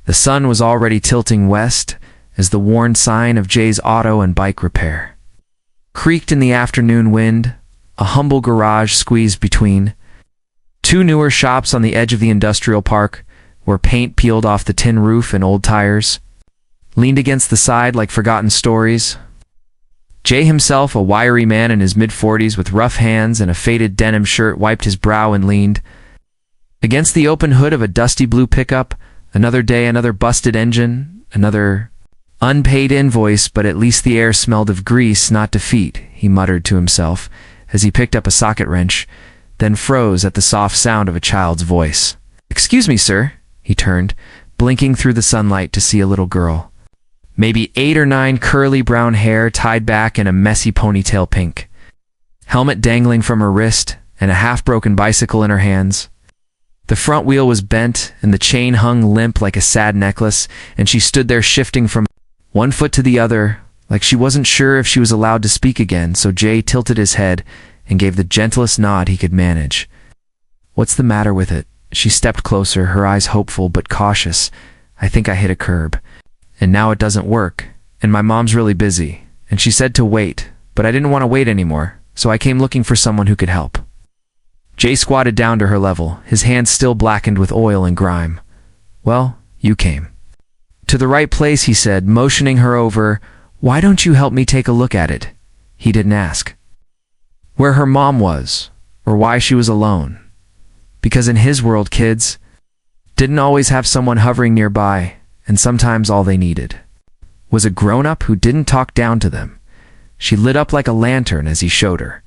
The sun was already tilting west as the worn sign of Jay's auto and bike repair creaked in the afternoon wind. A humble garage squeezed between two newer shops on the edge of the industrial park, where paint peeled off the tin roof and old tires leaned against the side like forgotten stories. Jay himself, a wiry man in his mid-40s with rough hands and a faded denim shirt, wiped his brow and leaned against the open hood of a dusty blue pickup. Another day, another busted engine, another unpaid invoice, but at least the air smelled of grease, not defeat, he muttered to himself as he picked up a socket wrench, then froze at the soft sound of a child's voice. "Excuse me, sir." He turned, blinking through the sunlight to see a little girl. Maybe 8 or 9, curly brown hair tied back in a messy ponytail pink, helmet dangling from her wrist, and a half-broken bicycle in her hands. The front wheel was bent, and the chain hung limp like a sad necklace, and she stood there shifting from one foot to the other, like she wasn't sure if she was allowed to speak again, so Jay tilted his head and gave the gentlest nod he could manage. "What's the matter with it?" She stepped closer, her eyes hopeful but cautious. "I think I hit a curb, and now it doesn't work, and my mom's really busy, and she said to wait, but I didn't want to wait anymore, so I came looking for someone who could help." Jay squatted down to her level, his hands still blackened with oil and grime. "Well, you came to the right place," he said, motioning her over. "Why don't you help me take a look at it?" He didn't ask where her mom was, or why she was alone. Because in his world, kids didn't always have someone hovering nearby, and sometimes all they needed was a grown-up who didn't talk down to them. She lit up like a lantern as he showed her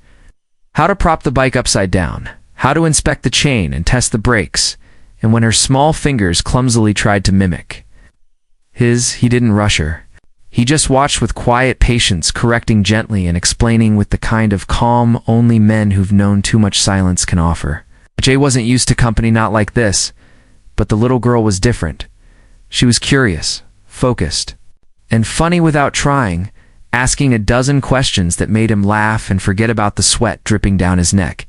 how to prop the bike upside down, how to inspect the chain and test the brakes, and when her small fingers clumsily tried to mimic he didn't rush her. He just watched with quiet patience, correcting gently and explaining with the kind of calm only men who've known too much silence can offer. Jay wasn't used to company not like this, but the little girl was different. She was curious, focused, and funny without trying, asking a dozen questions that made him laugh and forget about the sweat dripping down his neck.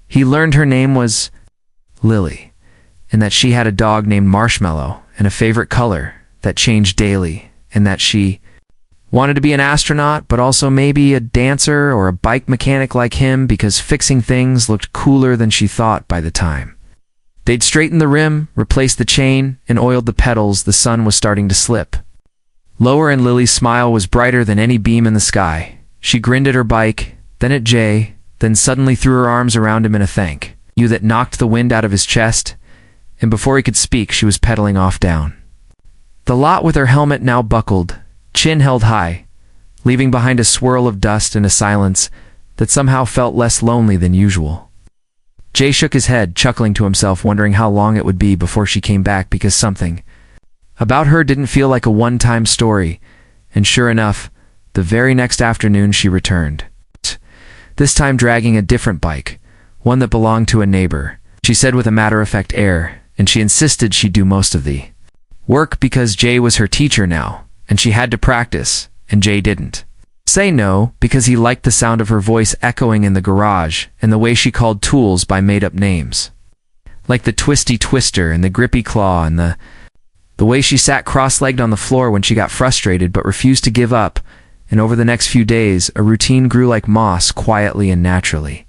He learned her name was Lily, and that she had a dog named Marshmallow and a favorite color that changed daily, and that she wanted to be an astronaut, but also maybe a dancer or a bike mechanic like him, because fixing things looked cooler than she thought by the time they'd straightened the rim, replaced the chain, and oiled the pedals. The sun was starting to slip lower, and Lily's smile was brighter than any beam in the sky. She grinned at her bike, then at Jay, then suddenly threw her arms around him in a thank you that knocked the wind out of his chest, and before he could speak, she was pedaling off down the lot with her helmet now buckled, chin held high, leaving behind a swirl of dust and a silence that somehow felt less lonely than usual. Jay shook his head, chuckling to himself, wondering how long it would be before she came back, because something about her didn't feel like a one-time story, and sure enough, the very next afternoon she returned. This time dragging a different bike, one that belonged to a neighbor, she said with a matter-of-fact air, and she insisted she'd do most of the work because Jay was her teacher now, and she had to practice, and Jay didn't say no because he liked the sound of her voice echoing in the garage and the way she called tools by made-up names, like the twisty twister and the grippy claw, and the way she sat cross-legged on the floor when she got frustrated but refused to give up. And over the next few days, a routine grew like moss, quietly and naturally.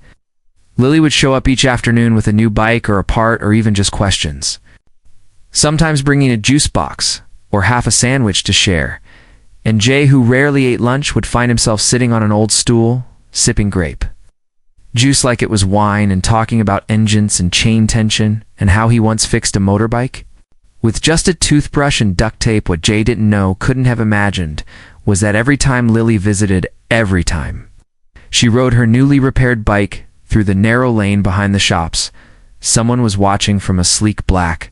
Lily would show up each afternoon with a new bike or a part, or even just questions, sometimes bringing a juice box or half a sandwich to share, and Jay, who rarely ate lunch, would find himself sitting on an old stool, sipping grape juice like it was wine, and talking about engines and chain tension and how he once fixed a motorbike with just a toothbrush and duct tape. What Jay didn't know, couldn't have imagined, was that every time Lily visited, every time she rode her newly repaired bike through the narrow lane behind the shops, someone was watching from a sleek black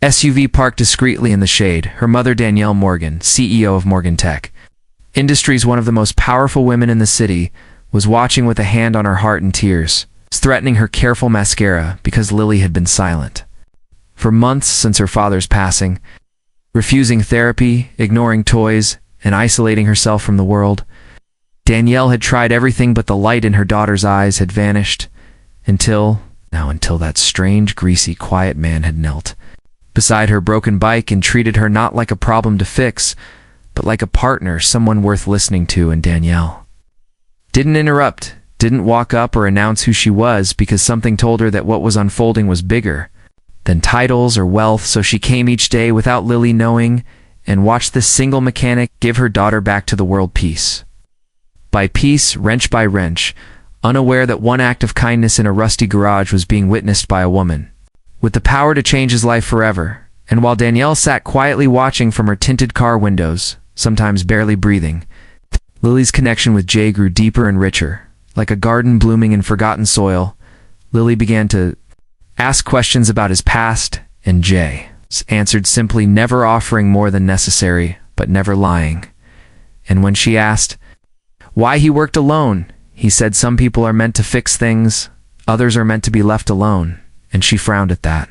SUV parked discreetly in the shade. Her mother, Danielle Morgan, CEO of Morgan Tech Industries, one of the most powerful women in the city, was watching with a hand on her heart and tears, threatening her careful mascara because Lily had been silent for months since her father's passing, refusing therapy, ignoring toys, and isolating herself from the world. Danielle had tried everything, but the light in her daughter's eyes had vanished until that strange, greasy, quiet man had knelt beside her broken bike and treated her not like a problem to fix, but like a partner, someone worth listening to. And Danielle didn't interrupt, didn't walk up or announce who she was, because something told her that what was unfolding was bigger than titles or wealth. So she came each day without Lily knowing and watched this single mechanic give her daughter back to the world piece by piece, wrench by wrench, unaware that one act of kindness in a rusty garage was being witnessed by a woman with the power to change his life forever. And while Danielle sat quietly watching from her tinted car windows, sometimes barely breathing, Lily's connection with Jay grew deeper and richer. Like a garden blooming in forgotten soil, Lily began to ask questions about his past, and Jay answered simply, never offering more than necessary, but never lying. And when she asked why he worked alone, he said some people are meant to fix things, others are meant to be left alone, and she frowned at that,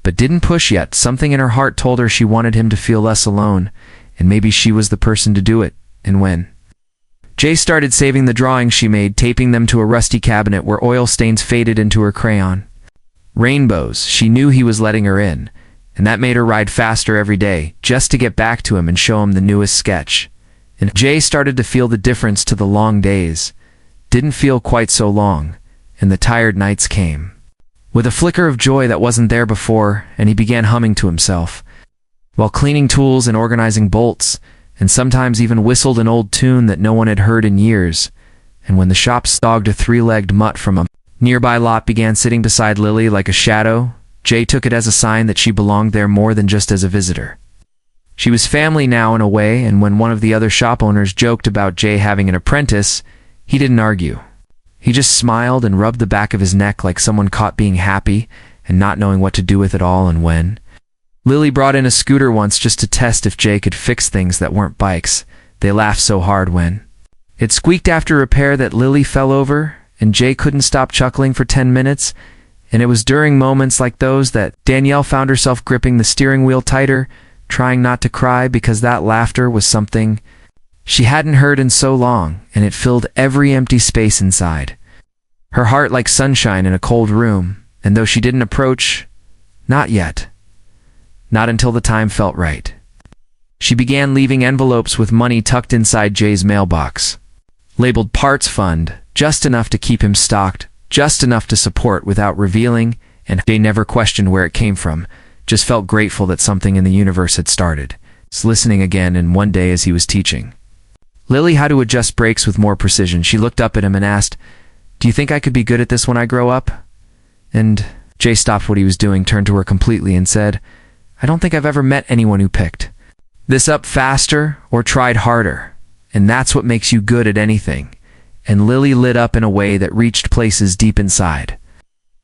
but didn't push yet. Something in her heart told her she wanted him to feel less alone, and maybe she was the person to do it. And when Jay started saving the drawings she made, taping them to a rusty cabinet where oil stains faded into her crayon rainbows, she knew he was letting her in, and that made her ride faster every day, just to get back to him and show him the newest sketch. And Jay started to feel the difference. To the long days didn't feel quite so long, and the tired nights came with a flicker of joy that wasn't there before, and he began humming to himself while cleaning tools and organizing bolts, and sometimes even whistled an old tune that no one had heard in years. And when the shop's dogged a three-legged mutt from a nearby lot began sitting beside Lily like a shadow, Jay took it as a sign that she belonged there more than just as a visitor. She was family now in a way, and when one of the other shop owners joked about Jay having an apprentice, he didn't argue. He just smiled and rubbed the back of his neck like someone caught being happy and not knowing what to do with it all. And when Lily brought in a scooter once just to test if Jay could fix things that weren't bikes, they laughed so hard when it squeaked after repair that Lily fell over, and Jay couldn't stop chuckling for 10 minutes. And it was during moments like those that Danielle found herself gripping the steering wheel tighter, trying not to cry, because that laughter was something she hadn't heard in so long, and it filled every empty space inside her heart like sunshine in a cold room. And though she didn't approach, not yet, not until the time felt right, she began leaving envelopes with money tucked inside Jay's mailbox, labeled Parts Fund, just enough to keep him stocked, just enough to support without revealing. And Jay never questioned where it came from, just felt grateful that something in the universe had started listening again. And one day, as he was teaching Lily how to adjust brakes with more precision, she looked up at him and asked, "Do you think I could be good at this when I grow up?" And Jay stopped what he was doing, turned to her completely, and said, "I don't think I've ever met anyone who picked this up faster or tried harder, and that's what makes you good at anything." And Lily lit up in a way that reached places deep inside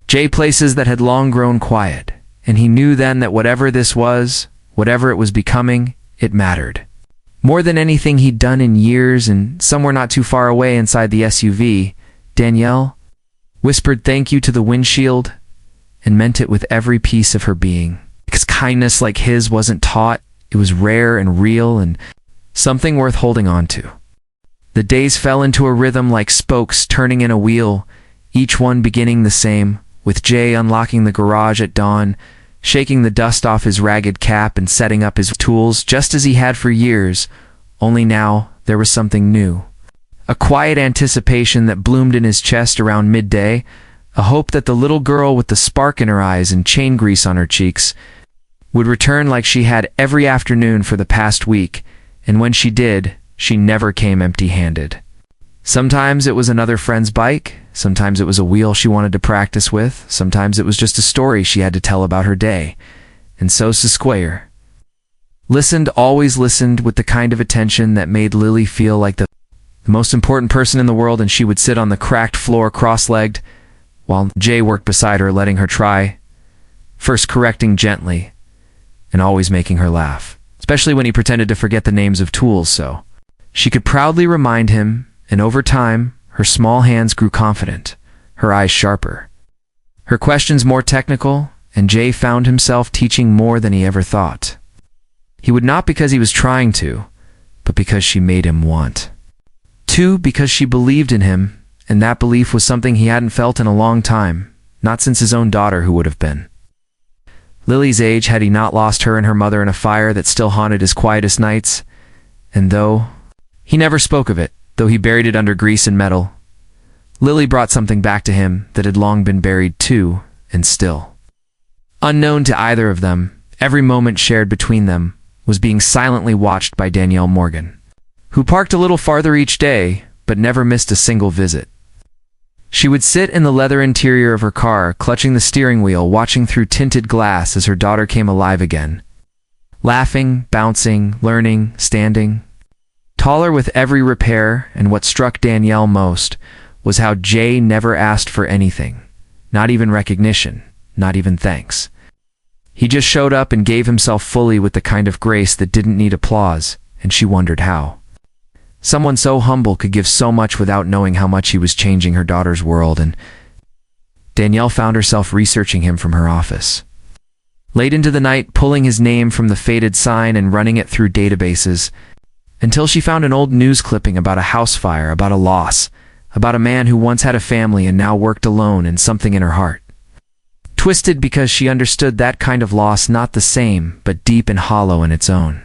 Jay, places that had long grown quiet, and he knew then that whatever this was, whatever it was becoming, it mattered more than anything he'd done in years. And somewhere not too far away inside the SUV, Danielle whispered thank you to the windshield, and meant it with every piece of her being. Because kindness like his wasn't taught, it was rare and real, and something worth holding on to. The days fell into a rhythm like spokes turning in a wheel, each one beginning the same, with Jay unlocking the garage at dawn, shaking the dust off his ragged cap and setting up his tools just as he had for years, only now there was something new. A quiet anticipation that bloomed in his chest around midday, a hope that the little girl with the spark in her eyes and chain grease on her cheeks would return like she had every afternoon for the past week, and when she did, she never came empty-handed. Sometimes it was another friend's bike, sometimes it was a wheel she wanted to practice with, sometimes it was just a story she had to tell about her day. And so Square always listened with the kind of attention that made Lily feel like the most important person in the world, and she would sit on the cracked floor cross-legged while Jay worked beside her, letting her try, first correcting gently and always making her laugh, especially when he pretended to forget the names of tools so she could proudly remind him. And over time, her small hands grew confident, her eyes sharper, her questions more technical, and Jay found himself teaching more than he ever thought. He would, not because he was trying to, but because she made him want to, because she believed in him, and that belief was something he hadn't felt in a long time, not since his own daughter, who would have been Lily's age, had he not lost her and her mother in a fire that still haunted his quietest nights? And though he never spoke of it, though he buried it under grease and metal, Lily brought something back to him that had long been buried too, and still. Unknown to either of them, every moment shared between them was being silently watched by Danielle Morgan, who parked a little farther each day, but never missed a single visit. She would sit in the leather interior of her car, clutching the steering wheel, watching through tinted glass as her daughter came alive again. Laughing, bouncing, learning, standing. Taller with every repair, and what struck Danielle most was how Jay never asked for anything. Not even recognition, not even thanks. He just showed up and gave himself fully with the kind of grace that didn't need applause, and she wondered how. Someone so humble could give so much without knowing how much he was changing her daughter's world, and Danielle found herself researching him from her office. Late into the night, pulling his name from the faded sign and running it through databases, until she found an old news clipping about a house fire, about a loss, about a man who once had a family and now worked alone, and something in her heart twisted because she understood that kind of loss, not the same, but deep and hollow in its own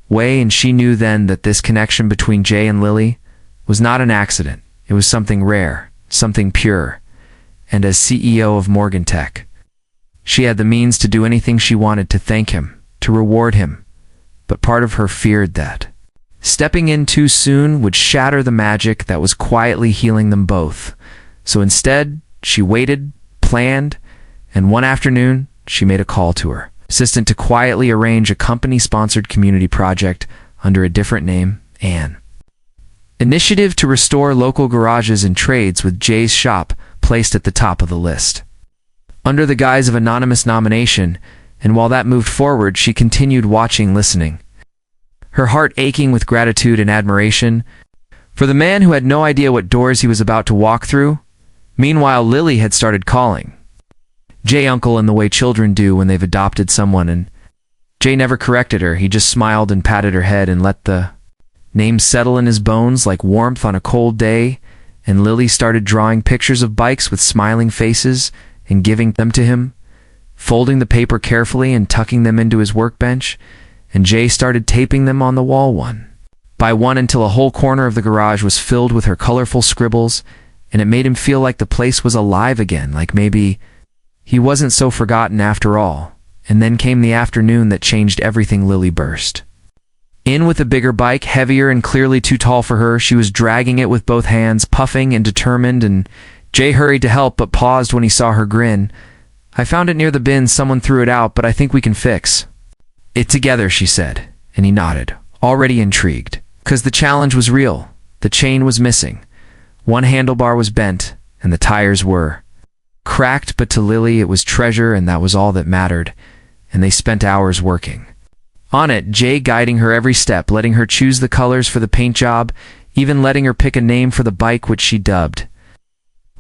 way, and she knew then that this connection between Jay and Lily was not an accident. It was something rare, something pure, and as CEO of Morgan Tech, she had the means to do anything she wanted to thank him, to reward him, but part of her feared that stepping in too soon would shatter the magic that was quietly healing them both. So instead, she waited, planned, and one afternoon, she made a call to her assistant to quietly arrange a company-sponsored community project under a different name, Anne. Initiative to restore local garages and trades, with Jay's shop placed at the top of the list. Under the guise of anonymous nomination, and while that moved forward, she continued watching, listening, her heart aching with gratitude and admiration for the man who had no idea what doors he was about to walk through. Meanwhile, Lily had started calling Jay uncle in the way children do when they've adopted someone, and Jay never corrected her. He just smiled and patted her head and let the name settle in his bones like warmth on a cold day, and Lily started drawing pictures of bikes with smiling faces and giving them to him, folding the paper carefully and tucking them into his workbench, and Jay started taping them on the wall one by one until a whole corner of the garage was filled with her colorful scribbles, and it made him feel like the place was alive again, like maybe he wasn't so forgotten after all. And then came the afternoon that changed everything. Lily burst in with a bigger bike, heavier and clearly too tall for her. She was dragging it with both hands, puffing and determined, and Jay hurried to help but paused when he saw her grin. "I found it near the bin. Someone threw it out, but I think we can fix it together," she said, and he nodded, already intrigued, because the challenge was real. The chain was missing. One handlebar was bent, and the tires were cracked, but to Lily it was treasure, and that was all that mattered, and they spent hours working on it, Jay guiding her every step, letting her choose the colors for the paint job, even letting her pick a name for the bike, which she dubbed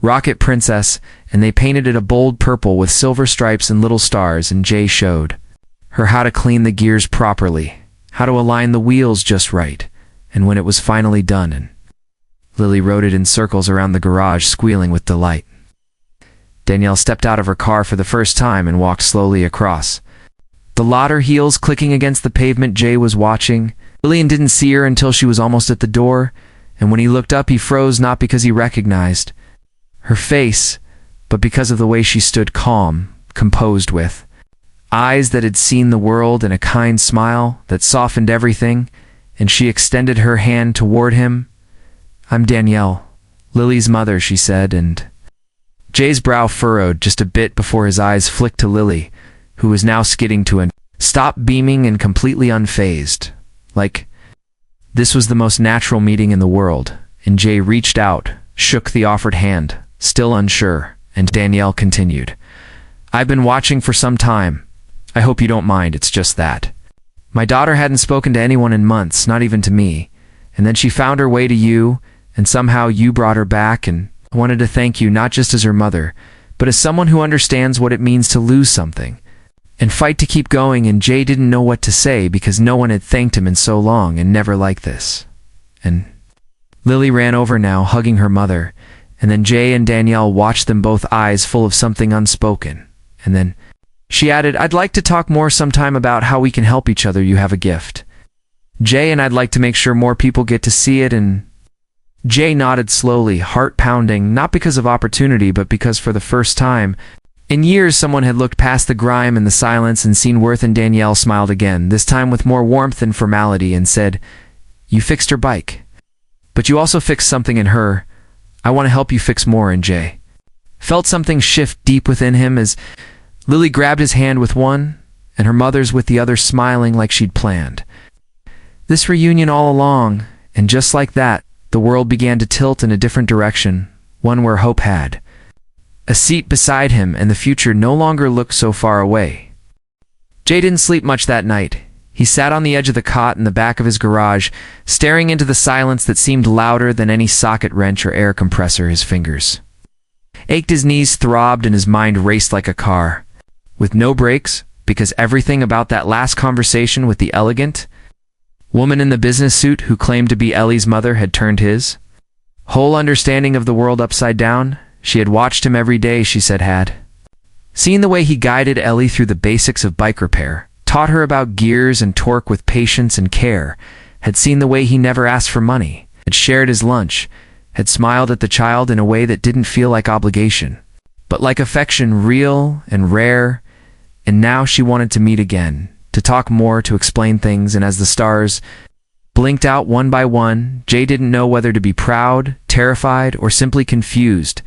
Rocket Princess, and they painted it a bold purple with silver stripes and little stars, and Jay showed her how to clean the gears properly, how to align the wheels just right, and when it was finally done, and Lily rode it in circles around the garage, squealing with delight. Danielle stepped out of her car for the first time and walked slowly across the lot, her heels clicking against the pavement. Jay was watching. Lillian didn't see her until she was almost at the door, and when he looked up, he froze, not because he recognized her face, but because of the way she stood, calm, composed, with eyes that had seen the world and a kind smile that softened everything, and she extended her hand toward him. "I'm Danielle, Lily's mother," she said, and Jay's brow furrowed just a bit before his eyes flicked to Lily, who was now skidding to a stop, beaming and completely unfazed. Like this was the most natural meeting in the world, and Jay reached out, shook the offered hand, still unsure, and Danielle continued, "I've been watching for some time. I hope you don't mind, it's just that my daughter hadn't spoken to anyone in months, not even to me, and then she found her way to you, and somehow you brought her back, and I wanted to thank you, not just as her mother, but as someone who understands what it means to lose something and fight to keep going." And Jay didn't know what to say because no one had thanked him in so long, and never like this. And Lily ran over now, hugging her mother, and then Jay and Danielle watched them, both eyes full of something unspoken. And then She added, "I'd like to talk more sometime about how we can help each other. You have a gift, Jay, and I'd like to make sure more people get to see it." And Jay nodded slowly, heart pounding, not because of opportunity, but because for the first time in years someone had looked past the grime and the silence and seen Worth. And Danielle smiled again, this time with more warmth than formality, and said, "You fixed her bike, but you also fixed something in her. I want to help you fix more." And Jay felt something shift deep within him as Lily grabbed his hand with one and her mother's with the other, smiling like she'd planned this reunion all along. And just like that, the world began to tilt in a different direction, one where hope had a seat beside him and the future no longer looked so far away. Jay didn't sleep much that night. He sat on the edge of the cot in the back of his garage, staring into the silence that seemed louder than any socket wrench or air compressor. His fingers ached, his knees throbbed, and his mind raced like a car, with no brakes, because everything about that last conversation with the elegant woman in the business suit who claimed to be Ellie's mother had turned his whole understanding of the world upside down. She had watched him every day, she said, had seen the way he guided Ellie through the basics of bike repair, taught her about gears and torque with patience and care, had seen the way he never asked for money, had shared his lunch, had smiled at the child in a way that didn't feel like obligation, but like affection, real and rare. And now she wanted to meet again, to talk more, to explain things. And as the stars blinked out one by one, Jay didn't know whether to be proud, terrified, or simply confused.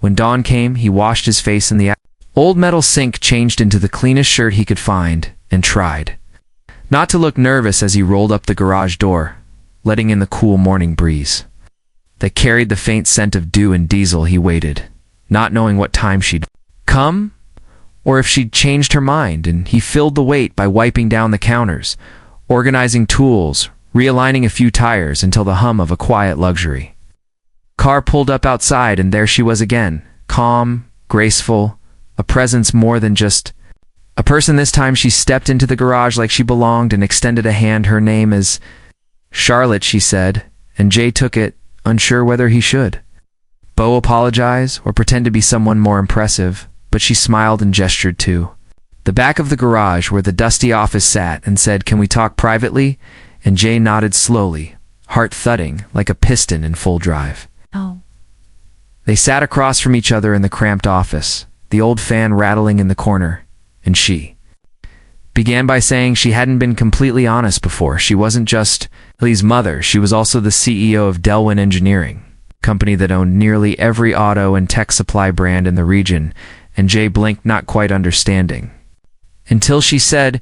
When dawn came, he washed his face in the old metal sink, changed into the cleanest shirt he could find, and tried not to look nervous as he rolled up the garage door, letting in the cool morning breeze that carried the faint scent of dew and diesel. He waited, not knowing what time she'd come or if she'd changed her mind, and he filled the wait by wiping down the counters, organizing tools, realigning a few tires until the hum of a quiet luxury car pulled up outside. And there she was again, calm, graceful, a presence more than just a person. This time she stepped into the garage like she belonged and extended a hand. Her name is Charlotte, she said, and Jay took it, unsure whether he should apologize or pretend to be someone more impressive. But she smiled and gestured to the back of the garage where the dusty office sat and said, "Can we talk privately?" And Jay nodded slowly, heart thudding like a piston in full drive. Oh. They sat across from each other in the cramped office, the old fan rattling in the corner, and she began by saying she hadn't been completely honest before. She wasn't just Ellie's mother, she was also the CEO of Delwyn Engineering, a company that owned nearly every auto and tech supply brand in the region. And Jay blinked, not quite understanding, until she said,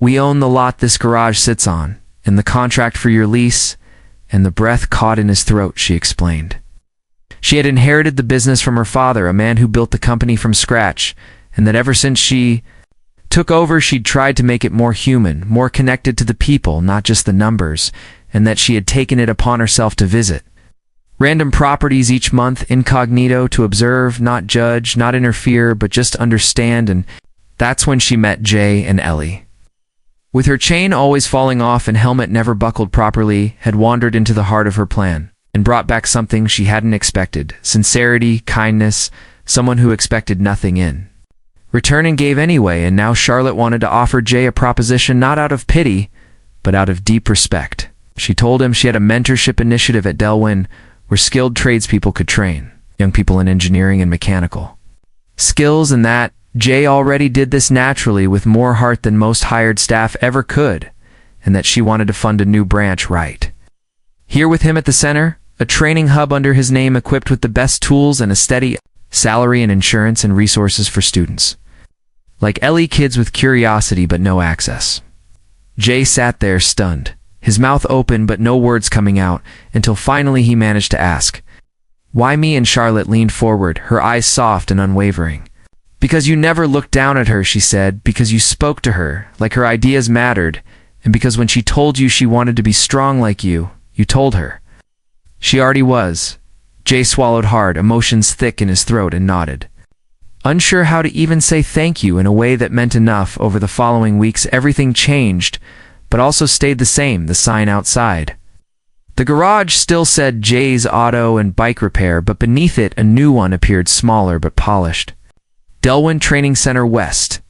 "We own the lot this garage sits on, and the contract for your lease." And the breath caught in his throat. She explained she had inherited the business from her father, a man who built the company from scratch, and that ever since she took over, she'd tried to make it more human, more connected to the people, not just the numbers, and that she had taken it upon herself to visit random properties each month, incognito, to observe, not judge, not interfere, but just understand. And that's when she met Jay. And Ellie, with her chain always falling off and helmet never buckled properly, had wandered into the heart of her plan and brought back something she hadn't expected: sincerity, kindness, someone who expected nothing in return and gave anyway. And now Charlotte wanted to offer Jay a proposition, not out of pity, but out of deep respect. She told him she had a mentorship initiative at Delwyn where skilled tradespeople could train young people in engineering and mechanical skills, and that Jay already did this naturally with more heart than most hired staff ever could, and that she wanted to fund a new branch right here with him at the center, a training hub under his name equipped with the best tools and a steady salary and insurance and resources for students like Ellie, kids with curiosity but no access. Jay sat there stunned, his mouth open but no words coming out, until finally he managed to ask, "Why me?" And Charlotte leaned forward, her eyes soft and unwavering. "Because you never looked down at her," she said, "because you spoke to her like her ideas mattered, and because when she told you she wanted to be strong like you told her she already was." Jay swallowed hard, emotions thick in his throat, and nodded, unsure how to even say thank you in a way that meant enough. Over the following weeks, everything changed, but also stayed the same. The sign outside the garage still said Jay's Auto and Bike Repair, but beneath it a new one appeared, smaller but polished: Delwyn Training Center West.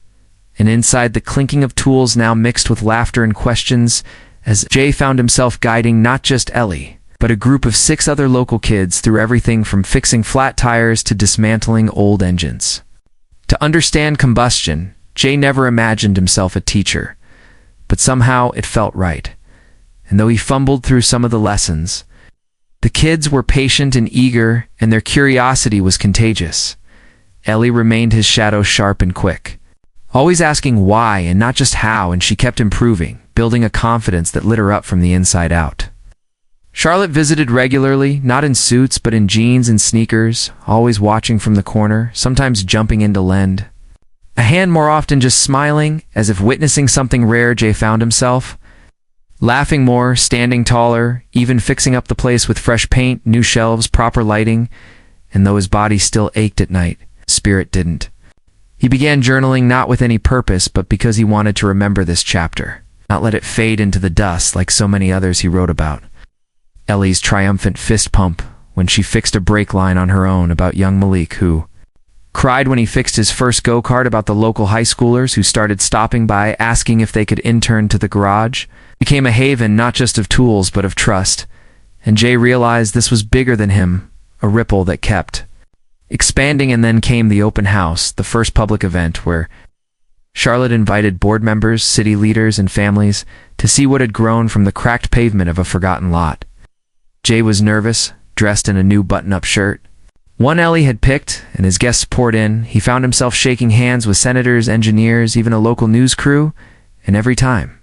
and inside the clinking of tools now mixed with laughter and questions as Jay found himself guiding not just Ellie, but a group of 6 other local kids through everything from fixing flat tires to dismantling old engines. To understand combustion, Jay never imagined himself a teacher, but somehow it felt right. And though he fumbled through some of the lessons, the kids were patient and eager, and their curiosity was contagious. Ellie remained his shadow sharp and quick, always asking why and not just how, and she kept improving, building a confidence that lit her up from the inside out. Charlotte visited regularly, not in suits but in jeans and sneakers, always watching from the corner, sometimes jumping in to lend a hand, more often just smiling, as if witnessing something rare. Jay found himself laughing more, standing taller, even fixing up the place with fresh paint, new shelves, proper lighting, and though his body still ached at night, spirit didn't. He began journaling not with any purpose, but because he wanted to remember this chapter, not let it fade into the dust like so many others he wrote about. Ellie's triumphant fist pump when she fixed a brake line on her own, about young Malik who cried when he fixed his first go-kart, about the local high schoolers who started stopping by asking if they could intern to the garage, became a haven not just of tools but of trust. And Jay realized this was bigger than him, a ripple that kept expanding. And then came the open house, the first public event where Charlotte invited board members, city leaders, and families to see what had grown from the cracked pavement of a forgotten lot. Jay was nervous, dressed in a new button-up shirt, one Ellie had picked, and as guests poured in, he found himself shaking hands with senators, engineers, even a local news crew, and every time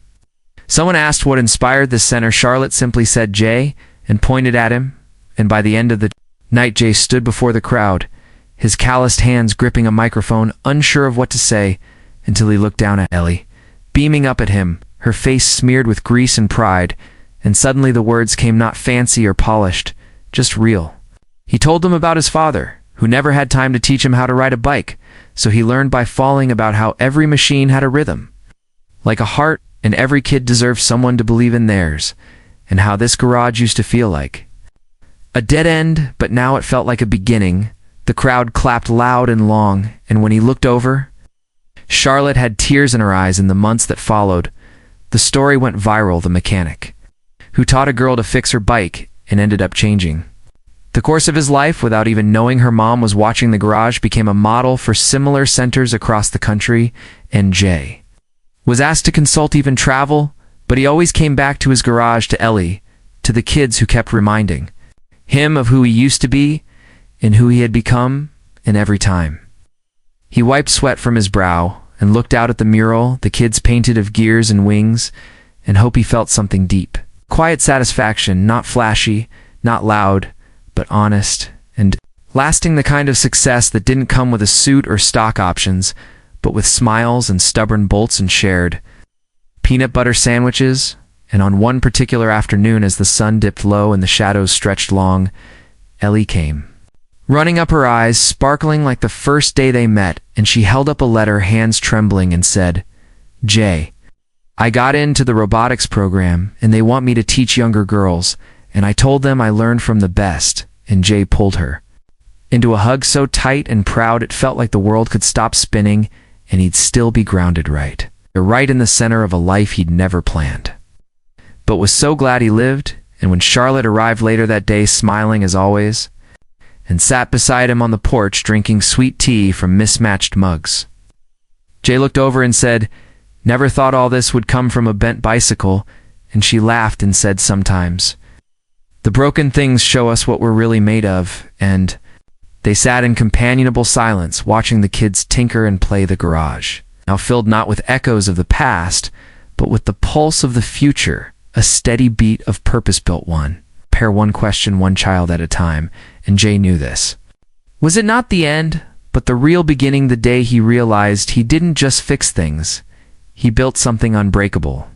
someone asked what inspired this center, Charlotte simply said Jay and pointed at him, and by the end of the night Jay stood before the crowd, his calloused hands gripping a microphone, unsure of what to say, until he looked down at Ellie, beaming up at him, her face smeared with grease and pride, and suddenly the words came, not fancy or polished, just real. He told them about his father, who never had time to teach him how to ride a bike, so he learned by falling, about how every machine had a rhythm, like a heart, and every kid deserved someone to believe in theirs, and how this garage used to feel like a dead end, but now it felt like a beginning. The crowd clapped loud and long, and when he looked over, Charlotte had tears in her eyes. In the months that followed, the story went viral. The mechanic who taught a girl to fix her bike and ended up changing the course of his life without even knowing her mom was watching the garage became a model for similar centers across the country. And Jay was asked to consult, even travel, but he always came back to his garage, to Ellie, to the kids who kept reminding him of who he used to be and who he had become. And every time he wiped sweat from his brow and looked out at the mural the kids painted of gears and wings, and hope, he felt something deep, quiet satisfaction, not flashy, not loud, but honest and lasting, the kind of success that didn't come with a suit or stock options, but with smiles and stubborn bolts and shared peanut butter sandwiches. And on one particular afternoon, as the sun dipped low and the shadows stretched long, Ellie came running up, her eyes sparkling like the first day they met, and she held up a letter, hands trembling, and said, Jay, I got into the robotics program, and they want me to teach younger girls, and I told them I learned from the best. And Jay pulled her into a hug so tight and proud it felt like the world could stop spinning and he'd still be grounded right in the center of a life he'd never planned, but was so glad he lived. And when Charlotte arrived later that day, smiling as always, and sat beside him on the porch drinking sweet tea from mismatched mugs, Jay looked over and said, never thought all this would come from a bent bicycle. And she laughed and said, sometimes the broken things show us what we're really made of. And they sat in companionable silence, watching the kids tinker and play the garage, now filled not with echoes of the past, but with the pulse of the future, a steady beat of purpose-built one. Pair one question, one child at a time. And Jay knew this was it not the end, but the real beginning, the day he realized he didn't just fix things, he built something unbreakable.